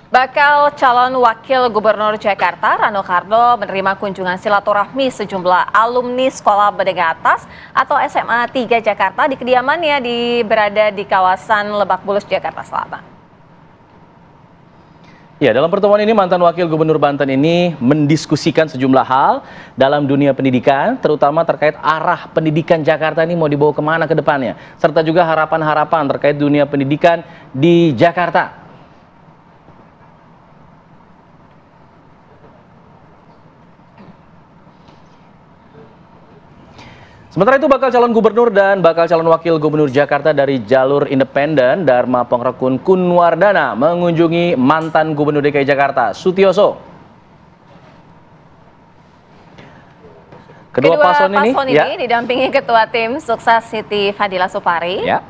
Bakal calon wakil gubernur Jakarta, Rano Karno, menerima kunjungan silaturahmi sejumlah alumni Sekolah Menengah Atas atau SMA 3 Jakarta di kediamannya berada di kawasan Lebak Bulus, Jakarta Selatan. Ya, dalam pertemuan ini mantan wakil gubernur Banten ini mendiskusikan sejumlah hal dalam dunia pendidikan, terutama terkait arah pendidikan Jakarta ini mau dibawa kemana ke depannya, serta juga harapan-harapan terkait dunia pendidikan di Jakarta. Sementara itu bakal calon gubernur dan bakal calon wakil gubernur Jakarta dari jalur independen Dharma Pongrekun Kunwardana mengunjungi mantan gubernur DKI Jakarta Sutioso. Kedua paslon ini didampingi Ketua Tim Sukses Siti Fadila Supari. Ya.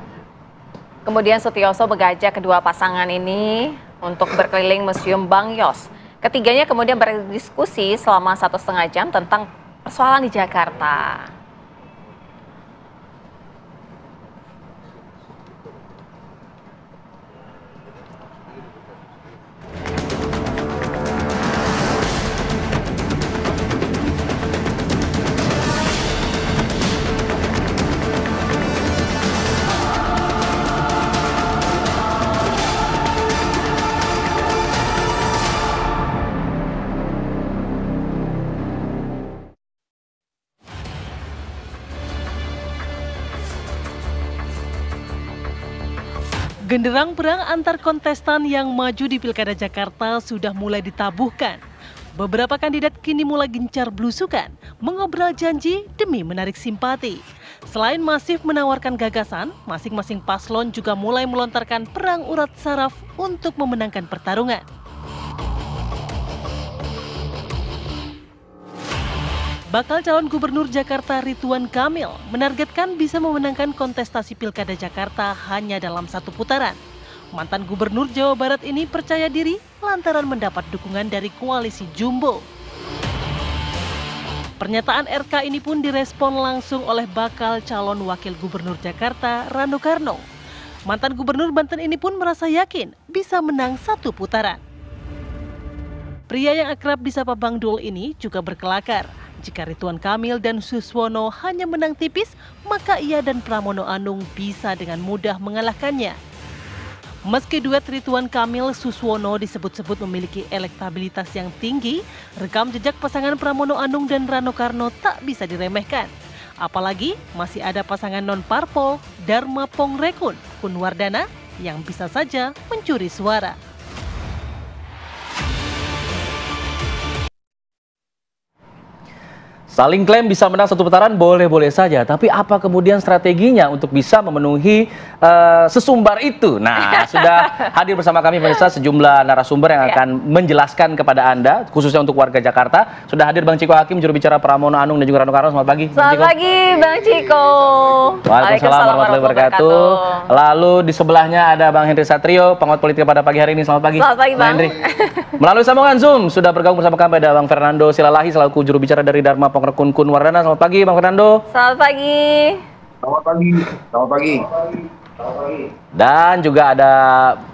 Kemudian Sutioso mengajak kedua pasangan ini untuk berkeliling Museum Bang Yos. Ketiganya kemudian berdiskusi selama 1,5 jam tentang persoalan di Jakarta. Genderang perang antar kontestan yang maju di Pilkada Jakarta sudah mulai ditabuhkan. Beberapa kandidat kini mulai gencar belusukan, mengobrol janji demi menarik simpati. Selain masif menawarkan gagasan, masing-masing paslon juga mulai melontarkan perang urat saraf untuk memenangkan pertarungan. Bakal calon gubernur Jakarta Ridwan Kamil menargetkan bisa memenangkan kontestasi Pilkada Jakarta hanya dalam 1 putaran. Mantan gubernur Jawa Barat ini percaya diri lantaran mendapat dukungan dari koalisi Jumbo. Pernyataan RK ini pun direspon langsung oleh bakal calon wakil gubernur Jakarta Rano Karno. Mantan gubernur Banten ini pun merasa yakin bisa menang 1 putaran. Pria yang akrab disapa Bang Dul ini juga berkelakar. Jika Ridwan Kamil dan Suswono hanya menang tipis, maka ia dan Pramono Anung bisa dengan mudah mengalahkannya. Meski duet Ridwan Kamil Suswono disebut-sebut memiliki elektabilitas yang tinggi, rekam jejak pasangan Pramono Anung dan Rano Karno tak bisa diremehkan. Apalagi masih ada pasangan non-parpol Dharma Pongrekun Kunwardana yang bisa saja mencuri suara. Saling klaim bisa menang 1 putaran boleh-boleh saja, tapi apa kemudian strateginya untuk bisa memenuhi sesumbar itu? Nah, sudah hadir bersama kami pemirsa sejumlah narasumber yang akan menjelaskan kepada Anda, khususnya untuk warga Jakarta. Sudah hadir Bang Ciko Hakim, juru bicara Pramono Anung dan juga Rano Karno. Selamat pagi. Selamat pagi Bang Ciko. Waalaikumsalam warahmatullahi wabarakatuh. Lalu di sebelahnya ada Bang Henry Satrio, pengamat politik pada pagi hari ini. Selamat pagi. Selamat pagi Bang. Henry. Melalui sambungan Zoom sudah bergabung bersama kami ada Bang Fernando Silalahi selaku juru bicara dari Dharma Pongrekun Kunwardana. Selamat pagi Bang Fernando. Selamat pagi. Selamat pagi. Selamat pagi. Dan juga ada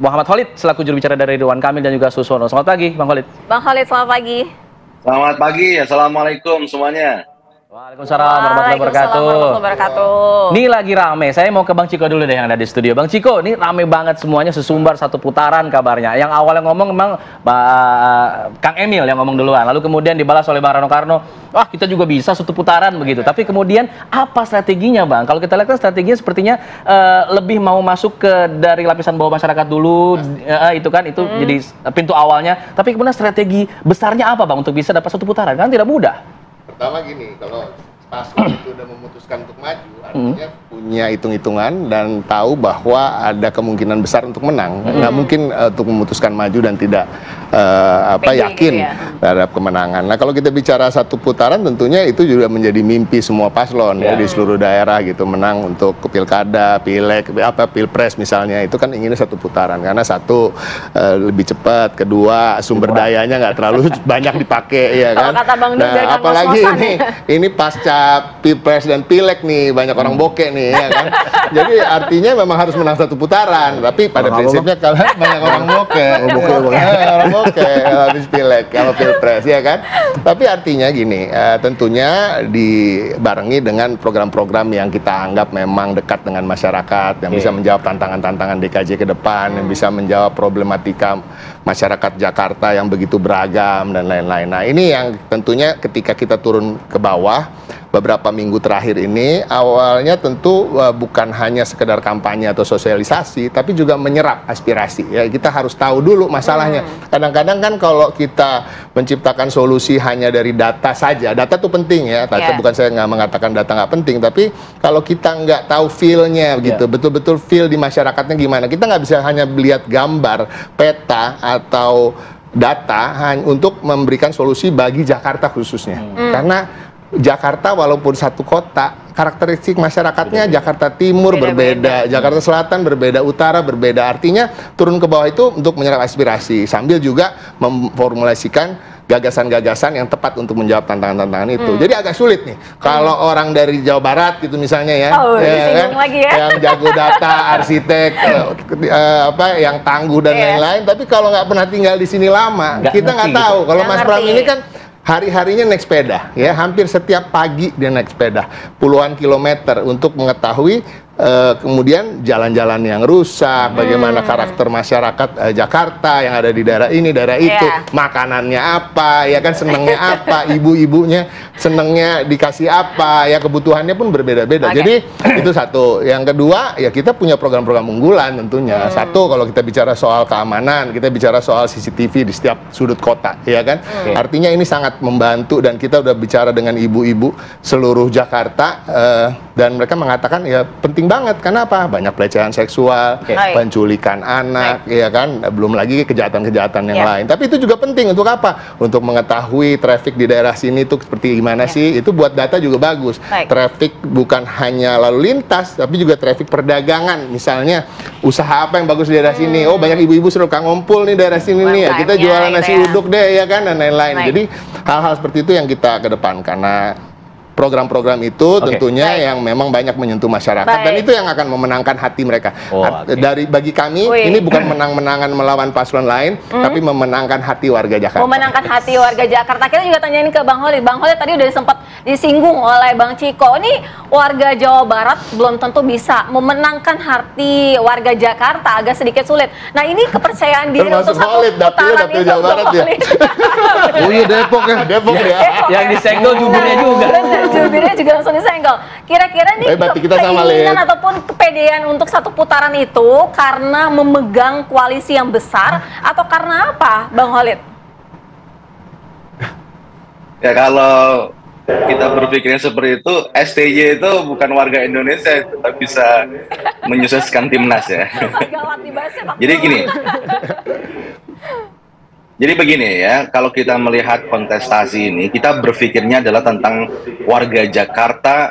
Muhammad Khalid selaku juru bicara dari Ridwan Kamil dan juga Suswono. Selamat pagi Bang Khalid. Bang Khalid, selamat pagi. Selamat pagi. Assalamualaikum semuanya. Waalaikumsalam warahmatullahi wabarakatuh. Ini lagi rame. Saya mau ke Bang Ciko dulu deh yang ada di studio. Bang Ciko, ini rame banget semuanya, sesumbar 1 putaran kabarnya. Yang awalnya ngomong memang Kang Emil yang ngomong duluan. Lalu kemudian dibalas oleh Bang Rano Karno. Wah, kita juga bisa 1 putaran begitu. Tapi kemudian apa strateginya, Bang? Kalau kita lihat kan strateginya sepertinya lebih mau masuk ke dari lapisan bawah masyarakat dulu. Itu kan itu jadi pintu awalnya. Tapi kemudian strategi besarnya apa, Bang, untuk bisa dapat 1 putaran? Kan tidak mudah. Pertama gini, kalau paslon itu udah memutuskan untuk maju, artinya punya hitung-hitungan dan tahu bahwa ada kemungkinan besar untuk menang. Nggak mungkin untuk memutuskan maju dan tidak yakin terhadap kemenangan. Nah, kalau kita bicara 1 putaran, tentunya itu juga menjadi mimpi semua paslon ya di seluruh daerah gitu, menang untuk ke pilkada, pileg, pilpres misalnya, itu kan inginnya 1 putaran karena 1 lebih cepat, kedua sumber dayanya nggak terlalu banyak dipakai ya kan. Kata Bang Dul, nah, apalagi ini pasca Pilpres dan Pileg nih, banyak orang bokeh nih, ya kan? Jadi artinya memang harus menang satu putaran, tapi pada prinsipnya kalau banyak orang bokeh, orang bokeh habis Pileg kalau Pilpres, ya kan? Tapi artinya gini, tentunya dibarengi dengan program-program yang kita anggap memang dekat dengan masyarakat, yang bisa menjawab tantangan-tantangan DKJ ke depan, yang bisa menjawab problematika masyarakat Jakarta yang begitu beragam dan lain-lain. Nah, ini yang tentunya ketika kita turun ke bawah beberapa minggu terakhir ini, awalnya tentu bukan hanya sekedar kampanye atau sosialisasi, tapi juga menyerap aspirasi. Ya, kita harus tahu dulu masalahnya. Kadang-kadang kan kalau kita menciptakan solusi hanya dari data saja, data itu penting ya. Bukan saya nggak mengatakan data nggak penting, tapi kalau kita nggak tahu feel-nya gitu, betul-betul feel di masyarakatnya gimana, kita nggak bisa hanya melihat gambar, peta atau data untuk memberikan solusi bagi Jakarta khususnya. Karena Jakarta walaupun satu kota, karakteristik masyarakatnya Jakarta Timur berbeda, Jakarta Selatan berbeda, Utara berbeda. Artinya turun ke bawah itu untuk menyerap aspirasi sambil juga memformulasikan gagasan-gagasan yang tepat untuk menjawab tantangan-tantangan itu. Jadi agak sulit nih kalau orang dari Jawa Barat gitu misalnya ya, kan? Yang jago data, arsitek, yang tangguh dan lain-lain. Tapi kalau nggak pernah tinggal di sini lama, kita nggak tahu. Kalau Mas Pram ini kan hari-harinya naik sepeda, ya hampir setiap pagi dia naik sepeda puluhan kilometer untuk mengetahui kemudian jalan-jalan yang rusak, bagaimana karakter masyarakat Jakarta yang ada di daerah ini, daerah itu, makanannya apa, ya kan, senengnya apa, ibu-ibunya senengnya dikasih apa, ya kebutuhannya pun berbeda-beda. Jadi itu satu. Yang kedua, ya kita punya program-program unggulan tentunya. Satu, kalau kita bicara soal keamanan, kita bicara soal CCTV di setiap sudut kota, ya kan. Artinya ini sangat membantu dan kita udah bicara dengan ibu-ibu seluruh Jakarta dan mereka mengatakan ya penting banget. Kenapa? Banyak pelecehan seksual, penculikan anak, ya kan, belum lagi kejahatan-kejahatan yang lain. Tapi itu juga penting untuk apa? Untuk mengetahui traffic di daerah sini itu seperti gimana sih? Itu buat data juga bagus. Traffic bukan hanya lalu lintas, tapi juga traffic perdagangan. Misalnya usaha apa yang bagus di daerah sini? Oh, banyak ibu-ibu suka ngumpul nih daerah sini nih. Ya, kita jualan nasi uduk deh, ya kan, dan lain-lain. Jadi hal-hal seperti itu yang kita kedepankan. Karena program-program itu tentunya yang memang banyak menyentuh masyarakat dan itu yang akan memenangkan hati mereka. Bagi kami ini bukan menang-menangan melawan paslon lain, tapi memenangkan hati warga Jakarta. Memenangkan hati warga Jakarta. Kita juga tanyain ke Bang Holid. Bang Holid tadi udah sempat disinggung oleh Bang Ciko. Ini warga Jawa Barat belum tentu bisa memenangkan hati warga Jakarta, agak sedikit sulit. Nah, ini kepercayaan diri untuk satu putaran itu, Jawa Barat ya. Oh iya, Depok ya. Depok ya. Yang disenggol jubirnya juga. Jubirnya juga langsung disenggol. Kira-kira nih keinginan ataupun kepedean untuk satu putaran itu karena memegang koalisi yang besar atau karena apa, Bang Holid? Ya kalau kita berpikirnya seperti itu, STY itu bukan warga Indonesia, itu tapi bisa menyukseskan timnas ya. Jadi gini. Jadi begini ya, kalau kita melihat kontestasi ini, kita berpikirnya adalah tentang warga Jakarta,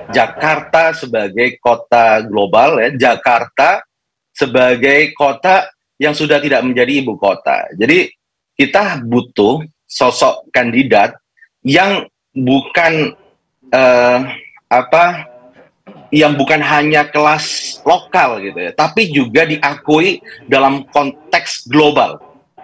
Jakarta sebagai kota global ya, Jakarta sebagai kota yang sudah tidak menjadi ibu kota. Jadi kita butuh sosok kandidat yang bukan yang bukan hanya kelas lokal gitu ya, tapi juga diakui dalam konteks global.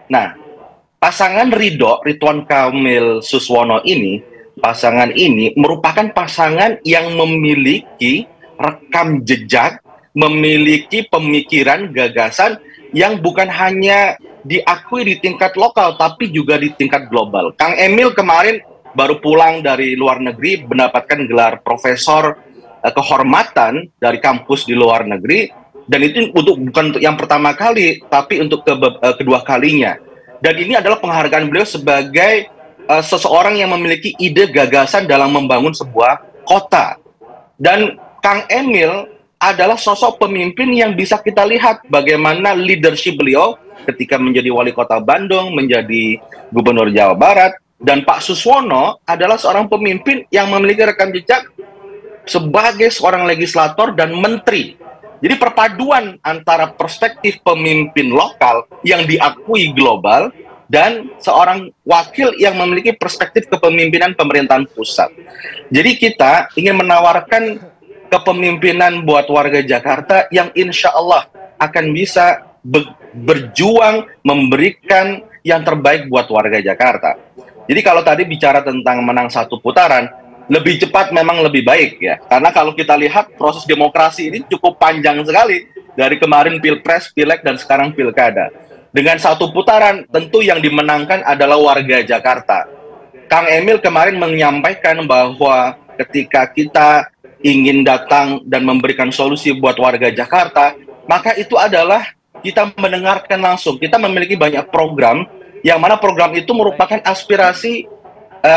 Nah, pasangan Ridwan Kamil Suswono ini, pasangan ini merupakan pasangan yang memiliki rekam jejak, memiliki pemikiran, gagasan yang bukan hanya diakui di tingkat lokal, tapi juga di tingkat global. Kang Emil kemarin baru pulang dari luar negeri, mendapatkan gelar profesor kehormatan dari kampus di luar negeri, dan itu bukan untuk yang pertama kali, tapi untuk kedua kalinya. Dan ini adalah penghargaan beliau sebagai seseorang yang memiliki ide gagasan dalam membangun sebuah kota. Dan Kang Emil adalah sosok pemimpin yang bisa kita lihat bagaimana leadership beliau ketika menjadi wali kota Bandung, menjadi gubernur Jawa Barat. Dan Pak Suswono adalah seorang pemimpin yang memiliki rekam jejak sebagai seorang legislator dan menteri. Jadi perpaduan antara perspektif pemimpin lokal yang diakui global dan seorang wakil yang memiliki perspektif kepemimpinan pemerintahan pusat. Jadi kita ingin menawarkan kepemimpinan buat warga Jakarta yang insya Allah akan bisa berjuang memberikan yang terbaik buat warga Jakarta. Jadi kalau tadi bicara tentang menang satu putaran, lebih cepat memang lebih baik ya. Karena kalau kita lihat proses demokrasi ini cukup panjang sekali. Dari kemarin Pilpres, Pileg, dan sekarang Pilkada. Dengan satu putaran, tentu yang dimenangkan adalah warga Jakarta. Kang Emil kemarin menyampaikan bahwa ketika kita ingin datang dan memberikan solusi buat warga Jakarta, maka itu adalah kita mendengarkan langsung. Kita memiliki banyak program, yang mana program itu merupakan aspirasi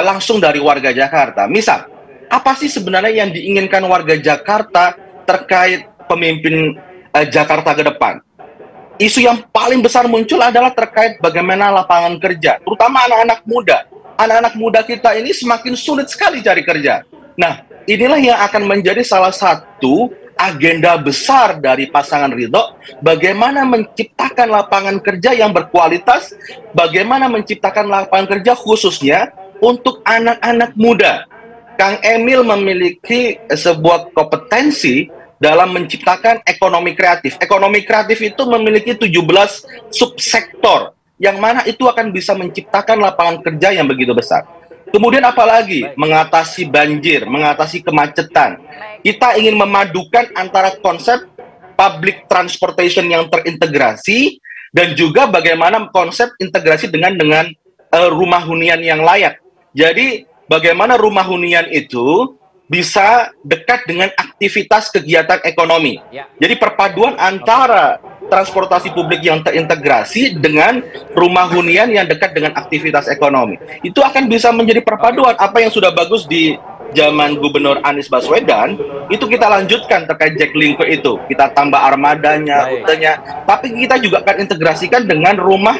langsung dari warga Jakarta. Misal, apa sih sebenarnya yang diinginkan warga Jakarta terkait pemimpin Jakarta ke depan? Isu yang paling besar muncul adalah terkait bagaimana lapangan kerja, terutama anak-anak muda. Anak-anak muda kita ini semakin sulit sekali cari kerja. Nah, inilah yang akan menjadi salah satu agenda besar dari pasangan Ridho, bagaimana menciptakan lapangan kerja yang berkualitas, bagaimana menciptakan lapangan kerja khususnya untuk anak-anak muda. Kang Emil memiliki sebuah kompetensi dalam menciptakan ekonomi kreatif. Ekonomi kreatif itu memiliki 17 subsektor, yang mana itu akan bisa menciptakan lapangan kerja yang begitu besar. Kemudian apalagi? Mengatasi banjir, mengatasi kemacetan. Kita ingin memadukan antara konsep public transportation yang terintegrasi, dan juga bagaimana konsep integrasi dengan rumah hunian yang layak. Jadi bagaimana rumah hunian itu bisa dekat dengan aktivitas kegiatan ekonomi. Jadi perpaduan antara transportasi publik yang terintegrasi dengan rumah hunian yang dekat dengan aktivitas ekonomi. Itu akan bisa menjadi perpaduan. Apa yang sudah bagus di zaman Gubernur Anies Baswedan, itu kita lanjutkan terkait Jaklingko itu. Kita tambah armadanya, rutenya. Tapi kita juga akan integrasikan dengan rumah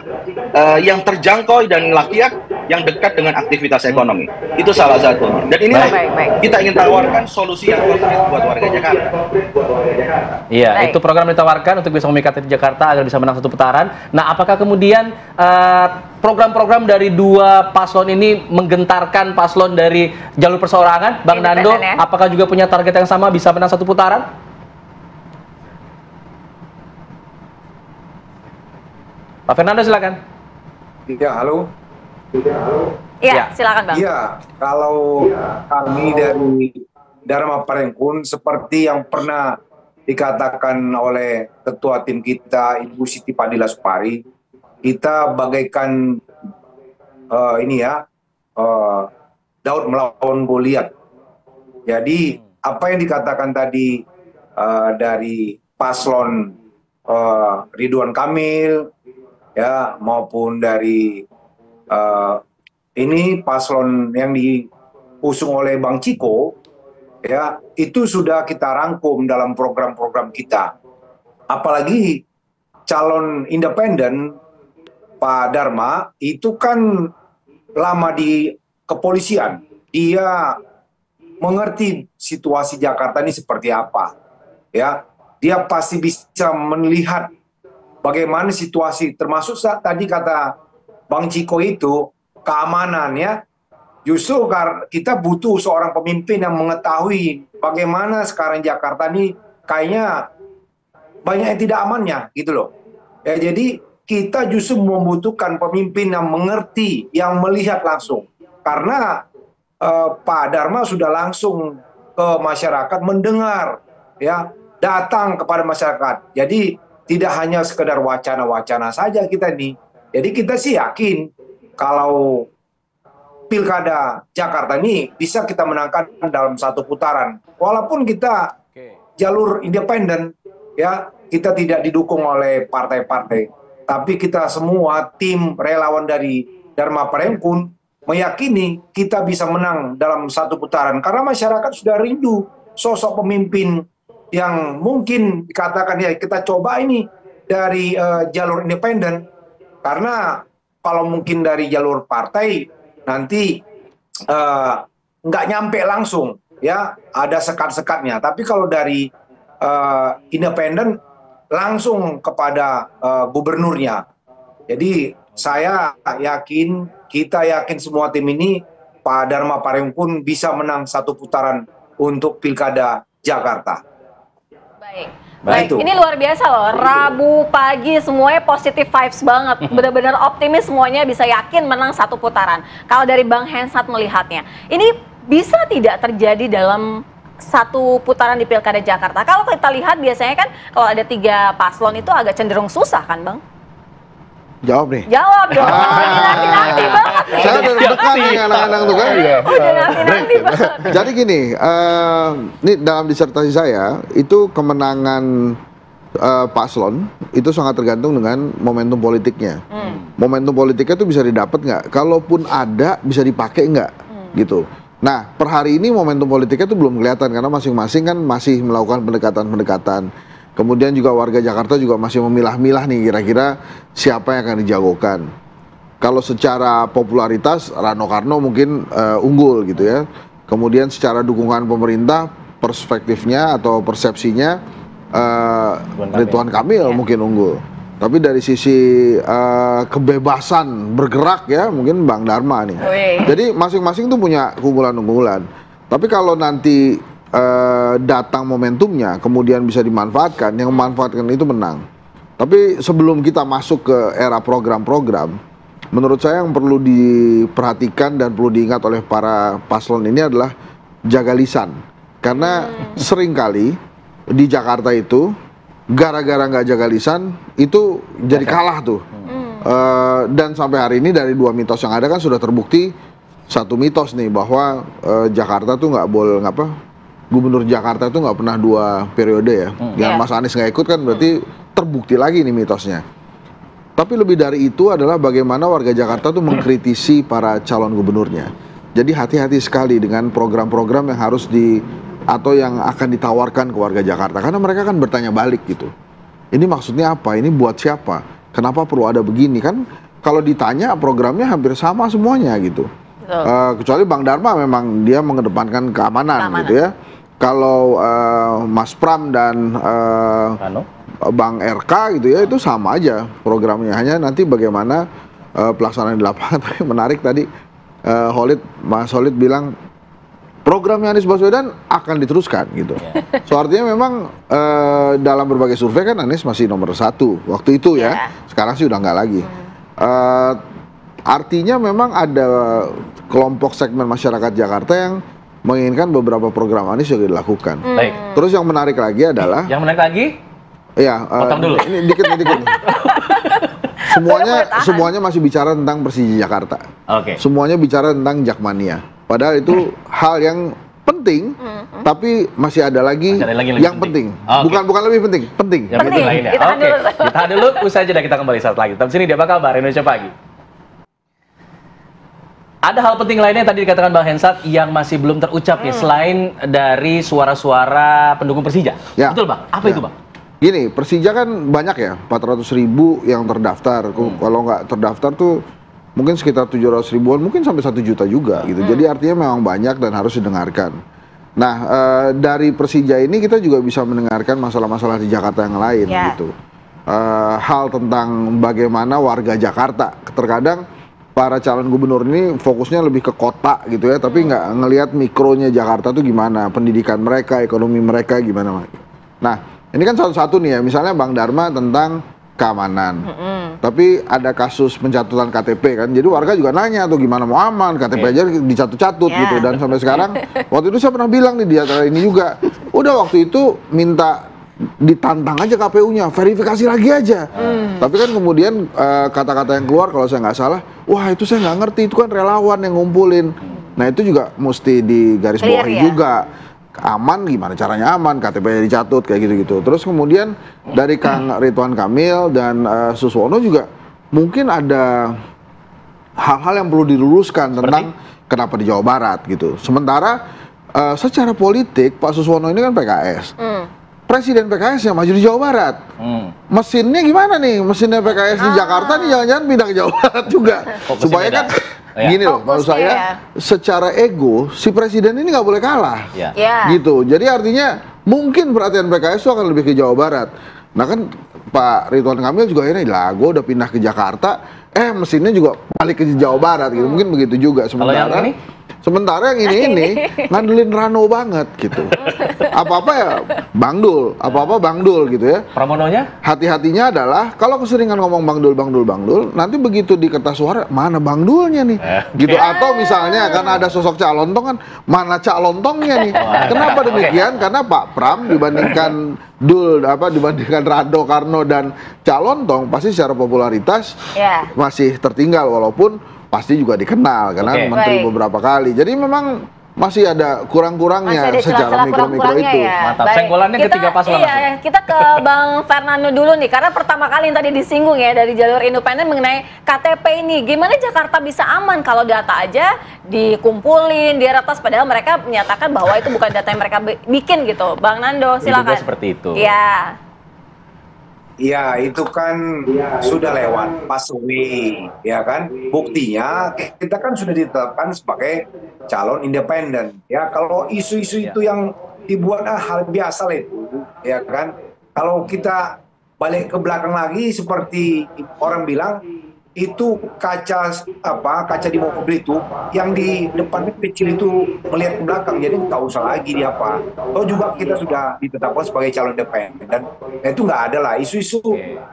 yang terjangkau dan layak, yang dekat dengan aktivitas ekonomi. Itu salah satunya. Dan inilah kita ingin tawarkan solusi yang konkret buat warga Jakarta. Iya, itu program ditawarkan untuk bisa memikat Jakarta agar bisa menang satu putaran. Nah, apakah kemudian program-program dari dua paslon ini menggentarkan paslon dari jalur perseorangan? Bang Nando, apakah juga punya target yang sama bisa menang satu putaran? Pak Fernando, silakan. Ya, halo. Iya, silakan Bang. Iya, kalau kami dari Dharma Parengkun, seperti yang pernah dikatakan oleh ketua tim kita, Ibu Siti Fadila Supari, kita bagaikan Daud melawan Goliat. Jadi apa yang dikatakan tadi dari paslon Ridwan Kamil, ya, maupun dari ini paslon yang diusung oleh Bang Ciko, ya, itu sudah kita rangkum dalam program-program kita. Apalagi calon independen Pak Dharma itu kan lama di kepolisian, dia mengerti situasi Jakarta ini seperti apa, ya, dia pasti bisa melihat bagaimana situasi, termasuk saat tadi kata Bang Ciko itu, keamanannya, justru kita butuh seorang pemimpin yang mengetahui bagaimana sekarang Jakarta ini kayaknya banyak yang tidak amannya, gitu loh. Ya, jadi kita justru membutuhkan pemimpin yang mengerti, yang melihat langsung. Karena Pak Dharma sudah langsung ke masyarakat, mendengar, ya, datang kepada masyarakat. Jadi tidak hanya sekedar wacana-wacana saja kita nih. Jadi kita sih yakin kalau Pilkada Jakarta ini bisa kita menangkan dalam satu putaran. Walaupun kita jalur independen, ya, kita tidak didukung oleh partai-partai. Tapi kita semua tim relawan dari Dharma Parengkun meyakini kita bisa menang dalam satu putaran. Karena masyarakat sudah rindu sosok pemimpin yang mungkin dikatakan, ya, kita coba ini dari jalur independen. Karena kalau mungkin dari jalur partai nanti nggak nyampe langsung, ya, ada sekat-sekatnya. Tapi kalau dari independen langsung kepada gubernurnya. Jadi saya yakin, kita yakin semua tim ini, Pak Dharma Paring pun bisa menang satu putaran untuk Pilkada Jakarta. Baik. Nah, Baik, itu. ini luar biasa loh. Rabu pagi semuanya positive vibes banget. Benar-benar optimis semuanya, bisa yakin menang satu putaran. Kalau dari Bang Hensat melihatnya, ini bisa tidak terjadi dalam satu putaran di Pilkada Jakarta? Kalau kita lihat biasanya kan kalau ada 3 paslon itu agak cenderung susah kan, Bang? Jawab nih. Jawab dong. Nanti banget nih. Saya udah dekat nih anak-anak tuh kan. Udah nanti banget. Jadi gini, ini dalam disertasi saya itu kemenangan paslon itu sangat tergantung dengan momentum politiknya. Momentum politiknya itu bisa didapat nggak? Kalaupun ada, bisa dipakai nggak? Gitu. Nah, per hari ini momentum politiknya itu belum kelihatan karena masing-masing kan masih melakukan pendekatan-pendekatan. Kemudian juga warga Jakarta juga masih memilah-milah nih kira-kira siapa yang akan dijagokan. Kalau secara popularitas Rano Karno mungkin unggul gitu ya. Kemudian secara dukungan pemerintah, perspektifnya atau persepsinya Ridwan Kamil mungkin unggul. Tapi dari sisi kebebasan bergerak ya mungkin Bang Dharma nih. Jadi masing-masing tuh punya unggulan-unggulan. Tapi kalau nanti datang momentumnya kemudian bisa dimanfaatkan, yang memanfaatkan itu menang. Tapi sebelum kita masuk ke era program-program, menurut saya yang perlu diperhatikan dan perlu diingat oleh para paslon ini adalah jaga lisan. Karena seringkali di Jakarta itu gara-gara nggak jaga lisan itu jadi kalah tuh. Dan sampai hari ini dari 2 mitos yang ada kan sudah terbukti satu mitos nih bahwa Jakarta tuh nggak boleh Gubernur Jakarta itu nggak pernah 2 periode ya. Yang Mas Anies nggak ikut kan berarti terbukti lagi nih mitosnya. Tapi lebih dari itu adalah bagaimana warga Jakarta tuh mengkritisi para calon gubernurnya. Jadi hati-hati sekali dengan program-program yang harus atau yang akan ditawarkan ke warga Jakarta. Karena mereka kan bertanya balik gitu. Ini maksudnya apa? Ini buat siapa? Kenapa perlu ada begini? Kan kalau ditanya programnya hampir sama semuanya gitu. Kecuali Bang Dharma memang dia mengedepankan keamanan. Gitu ya. Kalau Mas Pram dan Bang RK gitu ya itu sama aja programnya, hanya nanti bagaimana pelaksanaan di lapangan. Tapi menarik tadi Mas Holid bilang programnya Anies Baswedan akan diteruskan gitu. So artinya memang dalam berbagai survei kan Anies masih nomor 1 waktu itu ya. Sekarang sih udah nggak lagi. Artinya memang ada kelompok segmen masyarakat Jakarta yang menginginkan beberapa program Anies juga dilakukan. Baik. Terus yang menarik lagi adalah yang menarik lagi? Iya, potong dulu. Ini dikit. Semuanya masih bicara tentang Persija Jakarta. Oke. Semuanya bicara tentang Jakmania. Padahal itu hal yang penting, tapi masih ada lagi yang penting. Bukan lebih penting, penting. Yang penting lainnya. Oke. Kita dulu, usai jeda kita kembali saat lagi. Tapi sini dia apa kabar Indonesia Pagi. Ada hal penting lainnya yang tadi dikatakan Bang Hensat yang masih belum terucap nih selain dari suara-suara pendukung Persija. Ya. Betul Bang? Apa itu Bang? Gini, Persija kan banyak ya, 400.000 yang terdaftar. Kalau nggak terdaftar tuh mungkin sekitar 700 ribuan, mungkin sampai 1 juta juga gitu. Jadi artinya memang banyak dan harus didengarkan. Nah, dari Persija ini kita juga bisa mendengarkan masalah-masalah di Jakarta yang lain gitu. Hal tentang bagaimana warga Jakarta terkadang para calon gubernur ini fokusnya lebih ke kota gitu ya, tapi nggak ngelihat mikronya Jakarta tuh gimana, pendidikan mereka, ekonomi mereka gimana. Nah, ini kan satu-satu nih ya, misalnya Bang Dharma tentang keamanan. Tapi ada kasus pencatutan KTP kan, jadi warga juga nanya tuh gimana mau aman, KTP aja dicatut-catut gitu. Dan sampai sekarang, waktu itu saya pernah bilang nih di acara ini juga, udah waktu itu minta ditantang aja KPU-nya, verifikasi lagi aja. Tapi kan kemudian kata-kata yang keluar kalau saya nggak salah, wah itu saya nggak ngerti, itu kan relawan yang ngumpulin. Nah itu juga mesti digarisbawahi juga. Aman gimana caranya aman, KTP-nya dicatut kayak gitu-gitu. Terus kemudian dari Kang Ridwan Kamil dan Suswono juga mungkin ada hal-hal yang perlu diluruskan tentang kenapa di Jawa Barat gitu. Sementara secara politik Pak Suswono ini kan PKS. Presiden PKS yang maju di Jawa Barat. Mesinnya gimana nih? Mesinnya PKS di Jakarta nih jangan-jangan pindah ke Jawa Barat juga. Supaya kan gini loh, menurut saya secara ego si presiden ini nggak boleh kalah. Gitu. Jadi artinya mungkin perhatian PKS itu akan lebih ke Jawa Barat. Nah kan Pak Ridwan Kamil juga akhirnya, lah gue udah pindah ke Jakarta, mesinnya juga balik ke Jawa Barat gitu, mungkin begitu juga. Sementara yang ini ngandelin Rano banget gitu. Apa-apa ya Bang Dul, apa-apa Bang Dul gitu ya. Pramononya? Hati-hatinya adalah kalau keseringan ngomong Bang Dul, nanti begitu di kertas suara mana Bang Dulnya nih, gitu. Atau misalnya karena ada sosok Cak Lontong kan, mana Cak Lontongnya nih. Kenapa demikian? Karena Pak Pram dibandingkan dibandingkan Rado Karno dan Cak Lontong pasti secara popularitas masih tertinggal, walaupun pasti juga dikenal karena menteri beberapa kali. Jadi memang masih ada kurang-kurangnya secara mikro-mikro itu. Ya. Mantap. Senggolannya ketiga paslon. Iya, kita ke Bang Fernando dulu nih, karena pertama kali yang tadi disinggung ya dari jalur independen mengenai KTP ini. Gimana Jakarta bisa aman kalau data aja dikumpulin, diretas, padahal mereka menyatakan bahwa itu bukan data yang mereka bikin gitu. Bang Nando, silakan. Juga seperti itu. Iya. Ya, itu kan sudah lewat passway, ya kan? Buktinya kita kan sudah ditetapkan sebagai calon independen. Ya, kalau isu-isu itu yang dibuat hal biasa lah itu, ya kan? Kalau kita balik ke belakang lagi seperti orang bilang, itu kaca di mobil itu yang di depannya kecil itu melihat ke belakang, jadi nggak usah lagi di apa. Atau juga kita sudah ditetapkan sebagai calon independen, dan itu nggak ada lah isu-isu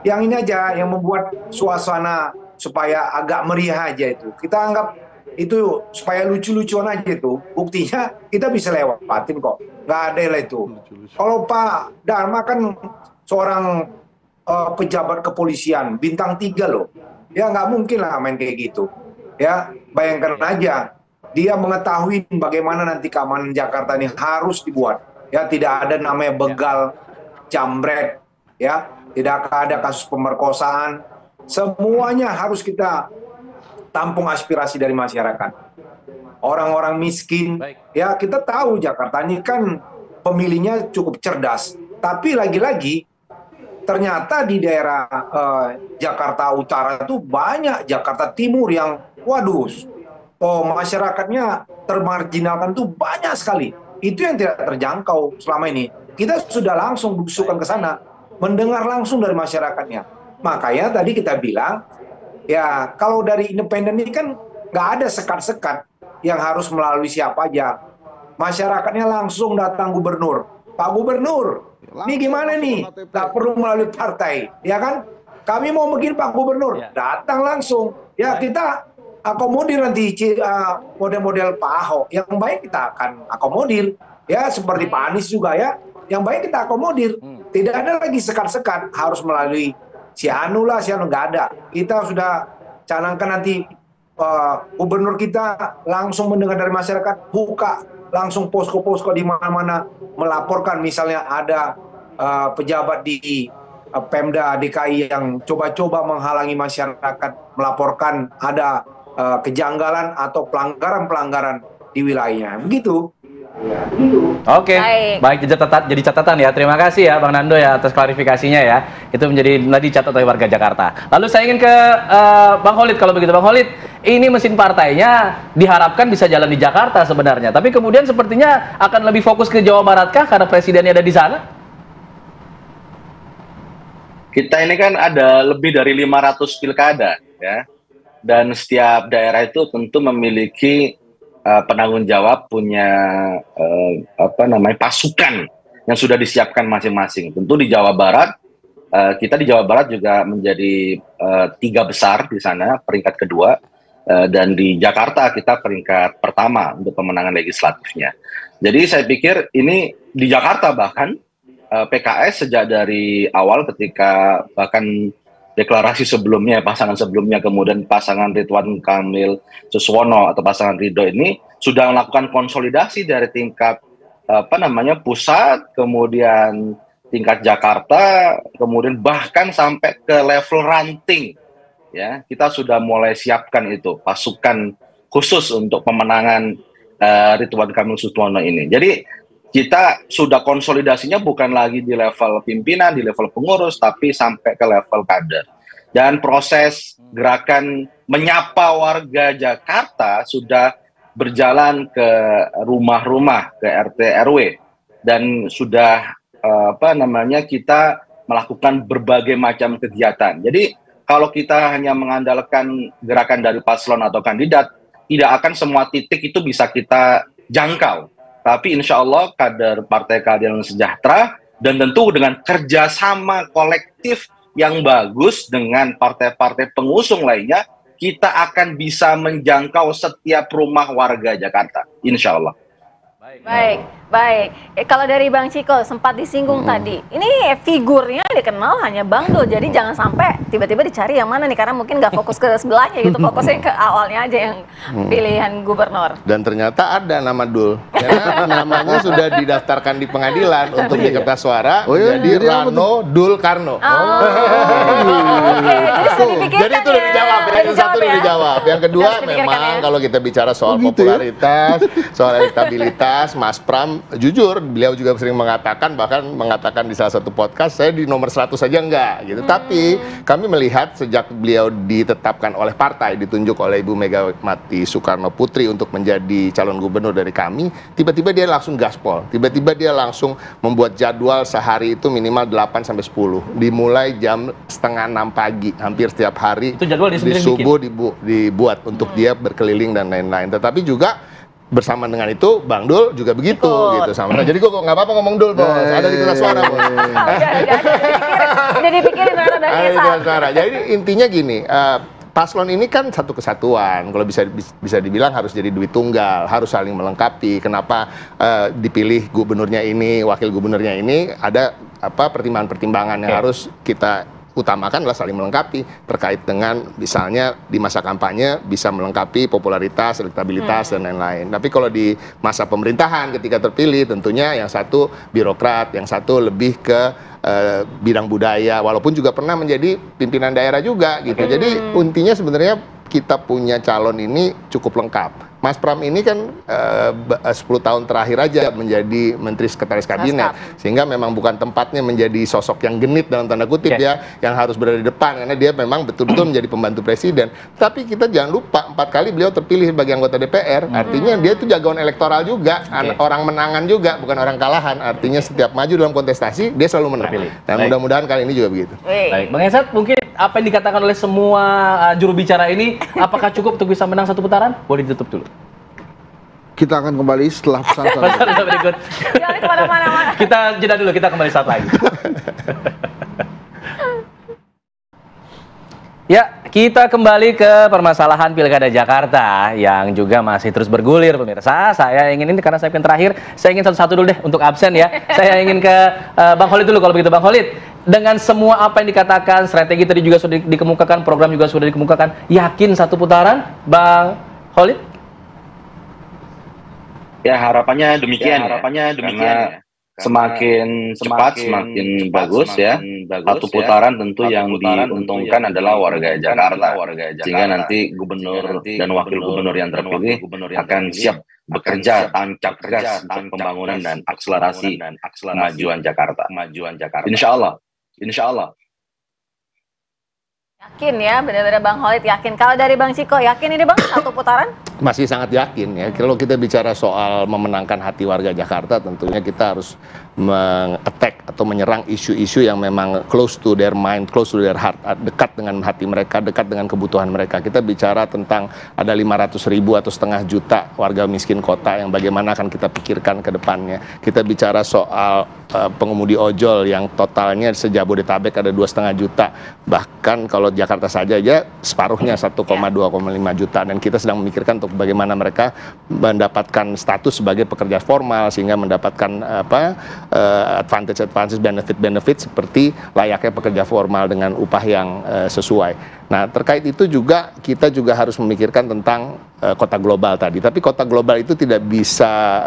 yang ini aja yang membuat suasana supaya agak meriah aja itu. Kita anggap itu supaya lucu-lucuan aja itu. Buktinya kita bisa lewatin kok, nggak ada lah itu. Kalau Pak Dharma kan seorang pejabat kepolisian bintang 3 loh. Ya nggak mungkin lah main kayak gitu. Ya bayangkan aja, dia mengetahui bagaimana nanti keamanan Jakarta ini harus dibuat. Ya tidak ada namanya begal, jambret, ya tidak ada kasus pemerkosaan. Semuanya harus kita tampung aspirasi dari masyarakat. Orang-orang miskin, ya kita tahu Jakarta ini kan pemilihnya cukup cerdas. Tapi lagi-lagi ternyata di daerah Jakarta Utara itu banyak, Jakarta Timur yang masyarakatnya termarginalkan tuh banyak sekali. Itu yang tidak terjangkau selama ini. Kita sudah langsung berusukan ke sana, mendengar langsung dari masyarakatnya. Makanya tadi kita bilang, ya kalau dari independen ini kan nggak ada sekat-sekat yang harus melalui siapa aja. Masyarakatnya langsung datang gubernur. Pak Gubernur, ini gimana nih? Tak perlu melalui partai, ya kan? Kami mau begini Pak Gubernur, datang langsung. Ya kita akomodir nanti model-model Pak Ahok. Yang baik kita akan akomodir. Ya seperti Pak Anies juga ya. Yang baik kita akomodir. Tidak ada lagi sekat-sekat harus melalui si Anu lah, si Anu, nggak ada. Kita sudah canangkan nanti gubernur kita langsung mendengar dari masyarakat, buka langsung posko-posko di mana-mana, melaporkan misalnya ada pejabat di Pemda DKI yang coba-coba menghalangi masyarakat, melaporkan ada kejanggalan atau pelanggaran-pelanggaran di wilayahnya. Begitu. Oke, baik jadi catatan ya. Terima kasih ya Bang Nando ya atas klarifikasinya ya. Itu menjadi tadi catat oleh warga Jakarta. Lalu saya ingin ke Bang Khalid kalau begitu. Bang Khalid, ini mesin partainya diharapkan bisa jalan di Jakarta sebenarnya. Tapi kemudian sepertinya akan lebih fokus ke Jawa Barat kah karena presidennya ada di sana? Kita ini kan ada lebih dari 500 pilkada ya. Dan setiap daerah itu tentu memiliki penanggung jawab, punya pasukan yang sudah disiapkan masing-masing. Tentu di Jawa Barat, kita di Jawa Barat juga menjadi 3 besar di sana, peringkat kedua, dan di Jakarta kita peringkat pertama untuk pemenangan legislatifnya. Jadi saya pikir ini di Jakarta bahkan PKS sejak dari awal ketika bahkan deklarasi sebelumnya, pasangan sebelumnya, kemudian pasangan Ridwan Kamil Suswono atau pasangan Ridho ini sudah melakukan konsolidasi dari tingkat pusat, kemudian tingkat Jakarta, kemudian bahkan sampai ke level ranting. Ya, kita sudah mulai siapkan itu pasukan khusus untuk pemenangan Ridwan Kamil Suswono ini. Jadi kita sudah konsolidasinya bukan lagi di level pimpinan, di level pengurus, tapi sampai ke level kader. Dan proses gerakan menyapa warga Jakarta sudah berjalan ke rumah-rumah, ke RT RW, dan sudah kita melakukan berbagai macam kegiatan. Jadi kalau kita hanya mengandalkan gerakan dari paslon atau kandidat, tidak akan semua titik itu bisa kita jangkau. Tapi insya Allah kader Partai Keadilan Sejahtera dan tentu dengan kerjasama kolektif yang bagus dengan partai-partai pengusung lainnya, kita akan bisa menjangkau setiap rumah warga Jakarta, insya Allah. Baik. Kalau dari Bang Ciko sempat disinggung tadi, ini figurnya dikenal hanya Bang Dul, jadi jangan sampai tiba-tiba dicari yang mana nih, karena mungkin nggak fokus ke sebelahnya gitu, fokusnya ke awalnya aja yang pilihan gubernur. Dan ternyata ada nama Dul, karena namanya sudah didaftarkan di pengadilan untuk di kertas suara, jadi Rano Dul Karno. Jadi itu udah dijawab ya, yang satu udah dijawab. Yang kedua memang kalau kita bicara soal popularitas, soal elektabilitas, Mas Pram jujur, beliau juga sering mengatakan, bahkan mengatakan di salah satu podcast, saya di nomor 100 saja enggak gitu. Tapi kami melihat sejak beliau ditetapkan oleh partai, ditunjuk oleh Ibu Megawati Soekarno Putri untuk menjadi calon gubernur dari kami, tiba-tiba dia langsung gaspol. Tiba-tiba dia langsung membuat jadwal sehari itu minimal 8 sampai 10. Dimulai jam 5:30 pagi, hampir setiap hari. Itu jadwal di subuh dibuat untuk dia berkeliling dan lain-lain. Tetapi juga bersama dengan itu Bang Dul juga begitu gitu sama. Jadi kok nggak apa-apa ngomong Dul, Bos. Ada di kertas suara, Bos. Udah dipikirin ternyata dari kertas suara. Jadi intinya gini, paslon ini kan satu kesatuan. Kalau bisa dibilang harus jadi duit tunggal, harus saling melengkapi. Kenapa dipilih gubernurnya ini, wakil gubernurnya ini, ada pertimbangan-pertimbangan yang harus kita utamakan adalah saling melengkapi terkait dengan misalnya di masa kampanye bisa melengkapi popularitas, elektabilitas dan lain-lain. Tapi kalau di masa pemerintahan ketika terpilih tentunya yang satu birokrat, yang satu lebih ke bidang budaya, walaupun juga pernah menjadi pimpinan daerah juga gitu. Jadi intinya sebenarnya kita punya calon ini cukup lengkap. Mas Pram ini kan 10 tahun terakhir aja menjadi Menteri Sekretaris Kabinet, sehingga memang bukan tempatnya menjadi sosok yang genit dalam tanda kutip ya, yang harus berada di depan, karena dia memang betul-betul menjadi pembantu presiden. Tapi kita jangan lupa 4 kali beliau terpilih sebagai anggota DPR, artinya dia itu jagoan elektoral juga, orang menangan juga, bukan orang kalahan. Artinya setiap maju dalam kontestasi dia selalu menang. Dan mudah-mudahan kali ini juga begitu. Baik, Bang Hensat, mungkin apa yang dikatakan oleh semua juru bicara ini, apakah cukup untuk bisa menang satu putaran? Boleh ditutup dulu. Kita akan kembali setelah pesan berikut. Jangan kemana-mana. Kita jeda dulu, kita kembali saat lagi. Ya, kita kembali ke permasalahan Pilkada Jakarta yang juga masih terus bergulir, pemirsa. Saya ingin ini karena saya yang terakhir, saya ingin satu-satu dulu deh untuk absen ya. Saya ingin ke Bang Khalid dulu kalau begitu. Bang Khalid, dengan semua apa yang dikatakan, strategi tadi juga sudah dikemukakan, program juga sudah dikemukakan, yakin satu putaran, Bang Khalid? Ya harapannya demikian. Karena semakin cepat, semakin bagus ya. Satu putaran tentu yang diuntungkan adalah warga Jakarta. Sehingga nanti gubernur dan wakil gubernur yang terpilih akan siap bekerja tancap gas untuk pembangunan dan akselerasi kemajuan Jakarta. Insya Allah. Yakin ya, benar-benar Bang Khalid yakin. Kalau dari Bang Ciko, yakin ini Bang satu putaran? Masih sangat yakin ya. Kalau kita bicara soal memenangkan hati warga Jakarta, tentunya kita harus meng-attack atau menyerang isu-isu yang memang close to their mind, close to their heart, dekat dengan hati mereka, dekat dengan kebutuhan mereka. Kita bicara tentang ada 500.000 atau 500.000 juta warga miskin kota yang bagaimana akan kita pikirkan ke depannya. Kita bicara soal pengemudi ojol yang totalnya se-Jabodetabek ada 2,5 juta. Bahkan kalau Jakarta saja aja separuhnya 1,2,5 juta, dan kita sedang memikirkan untuk bagaimana mereka mendapatkan status sebagai pekerja formal sehingga mendapatkan advantage, benefit seperti layaknya pekerja formal dengan upah yang sesuai. Nah, terkait itu juga kita juga harus memikirkan tentang kota global tadi. Tapi kota global itu tidak bisa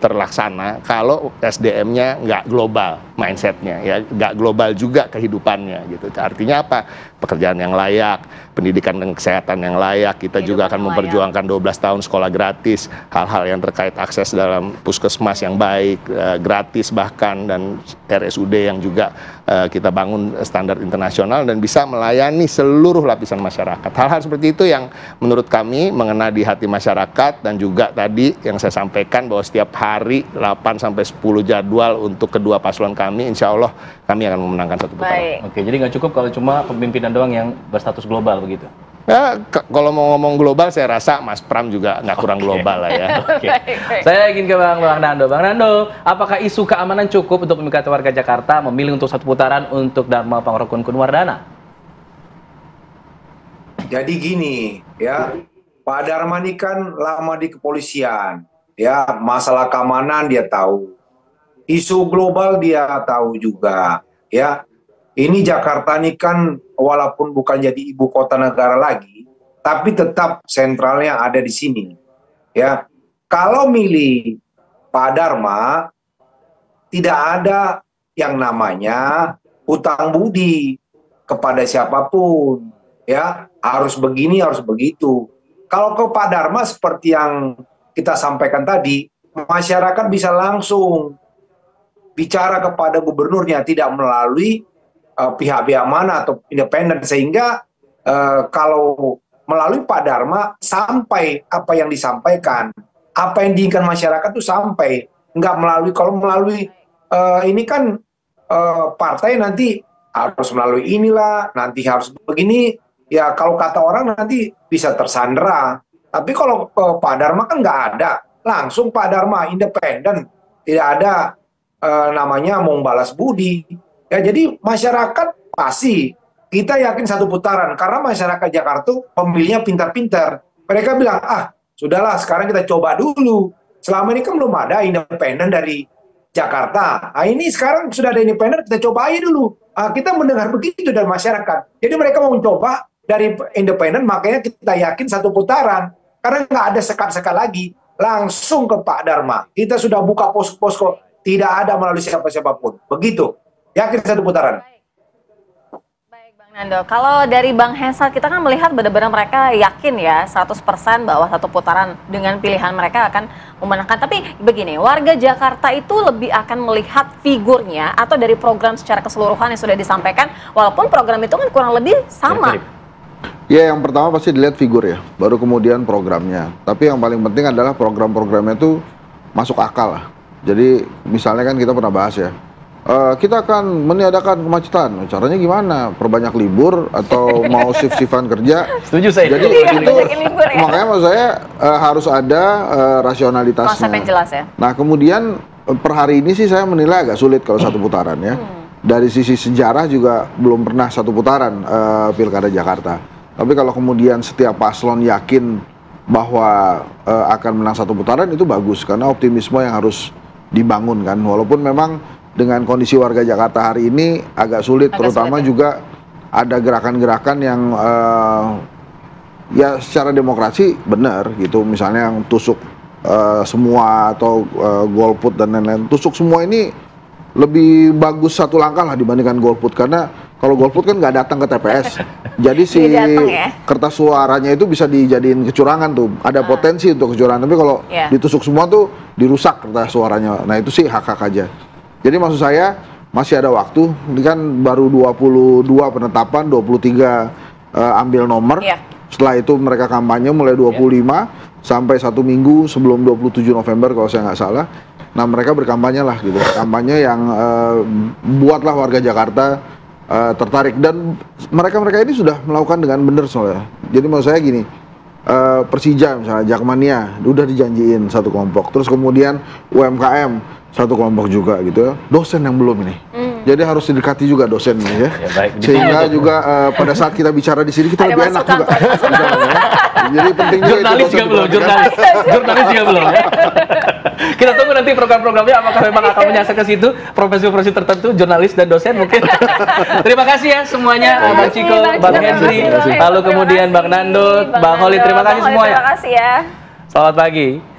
terlaksana kalau SDM-nya nggak global mindset-nya, ya nggak global juga kehidupannya gitu. Artinya apa? Pekerjaan yang layak, pendidikan dan kesehatan yang layak. Kita juga akan memperjuangkan 12 tahun sekolah gratis, hal-hal yang terkait akses dalam puskesmas yang baik, gratis bahkan, dan RSUD yang juga kita bangun standar internasional dan bisa melayani seluruh lapisan masyarakat. Hal-hal seperti itu yang menurut kami mengena di hati masyarakat, dan juga tadi yang saya sampaikan bahwa setiap hari 8-10 jadwal untuk kedua paslon kami, insya Allah kami akan memenangkan satu putaran. Oke, jadi nggak cukup kalau cuma pemimpinan doang yang berstatus global begitu? Ya, kalau mau ngomong global, saya rasa Mas Pram juga nggak kurang global lah ya. Oke. Saya ingin ke Bang Nando. Bang Nando, apakah isu keamanan cukup untuk memikat warga Jakarta memilih untuk satu putaran untuk Dharma Pangrokun Kunwardana? Jadi gini, ya, Pak Dharma ini kan lama di kepolisian, ya, masalah keamanan dia tahu, isu global dia tahu juga, ya. Ini Jakarta ini kan walaupun bukan jadi ibu kota negara lagi, tapi tetap sentralnya ada di sini. Ya, kalau milih Pak Dharma, tidak ada yang namanya hutang budi kepada siapapun. Ya, harus begini, harus begitu. Kalau ke Pak Dharma seperti yang kita sampaikan tadi, masyarakat bisa langsung bicara kepada gubernurnya, tidak melalui pihak-pihak mana atau independen, sehingga kalau melalui Pak Dharma sampai apa yang disampaikan, apa yang diinginkan masyarakat itu sampai, nggak melalui, kalau melalui ini kan partai nanti harus melalui inilah, nanti harus begini, ya kalau kata orang nanti bisa tersandera. Tapi kalau Pak Dharma kan nggak ada, langsung Pak Dharma independen, tidak ada namanya mau balas budi. Ya, jadi masyarakat pasti kita yakin satu putaran, karena masyarakat Jakarta pemilihnya pintar-pintar. Mereka bilang, sudahlah sekarang kita coba dulu. Selama ini kan belum ada independen dari Jakarta. Ini sekarang sudah ada independen, kita coba aja dulu. Kita mendengar begitu dari masyarakat. Jadi mereka mau mencoba dari independen, makanya kita yakin satu putaran. Karena nggak ada sekat-sekat lagi. Langsung ke Pak Dharma. Kita sudah buka posko-posko, tidak ada melalui siapa-siapa pun. Begitu. Yakin satu putaran. Baik Bang Nando, kalau dari Bang Hensal kita kan melihat benar-benar mereka yakin ya 100% bahwa satu putaran dengan pilihan mereka akan memenangkan. Tapi begini, warga Jakarta itu lebih akan melihat figurnya atau dari program secara keseluruhan yang sudah disampaikan, walaupun program itu kan kurang lebih sama. Ya, yang pertama pasti dilihat figur ya, baru kemudian programnya. Tapi yang paling penting adalah program-programnya itu masuk akal lah. Jadi misalnya kan kita pernah bahas ya, kita akan meniadakan kemacetan. Caranya gimana? Perbanyak libur atau mau shift-shiftan kerja? Setuju saya. Jadi itu makanya maksud saya harus ada rasionalitasnya. Konsep yang jelas ya. Nah kemudian per hari ini sih saya menilai agak sulit kalau satu putaran ya. Dari sisi sejarah juga belum pernah satu putaran Pilkada Jakarta. Tapi kalau kemudian setiap paslon yakin bahwa akan menang satu putaran, itu bagus karena optimisme yang harus dibangun kan. Walaupun memang dengan kondisi warga Jakarta hari ini agak sulit, terutama juga ada gerakan-gerakan yang ya secara demokrasi benar gitu, misalnya yang tusuk semua atau golput dan lain-lain. Tusuk semua ini lebih bagus satu langkah lah dibandingkan golput, karena kalau golput kan nggak datang ke TPS, jadi si kertas suaranya itu bisa dijadiin kecurangan tuh, ada potensi untuk kecurangan. Tapi kalau ditusuk semua tuh dirusak kertas suaranya. Nah itu sih hak-hak aja. Jadi maksud saya masih ada waktu, ini kan baru 22 penetapan, 23 ambil nomor, setelah itu mereka kampanye mulai 25 sampai 1 minggu sebelum 27 November kalau saya nggak salah. Nah mereka berkampanye lah gitu, kampanye yang buatlah warga Jakarta tertarik, dan mereka-mereka ini sudah melakukan dengan benar soalnya. Jadi maksud saya gini, Persija misalnya, Jakmania udah dijanjiin satu kelompok, terus kemudian UMKM satu kelompok juga gitu ya, dosen yang belum ini. Jadi harus didekati juga dosen ini ya. Baik, sehingga juga pada saat kita bicara di sini kita lebih enak juga. Jadi penting juga jurnalis juga belum, jurnalis juga belum. Kita tunggu nanti program-programnya apakah memang akan menyasar ke situ, profesi-profesi tertentu, jurnalis dan dosen mungkin. Terima kasih ya semuanya, Bang Ciko, Bang Henry, lalu kemudian Bang Nando, Bang Holid, terima kasih semuanya. Terima kasih ya. Selamat pagi.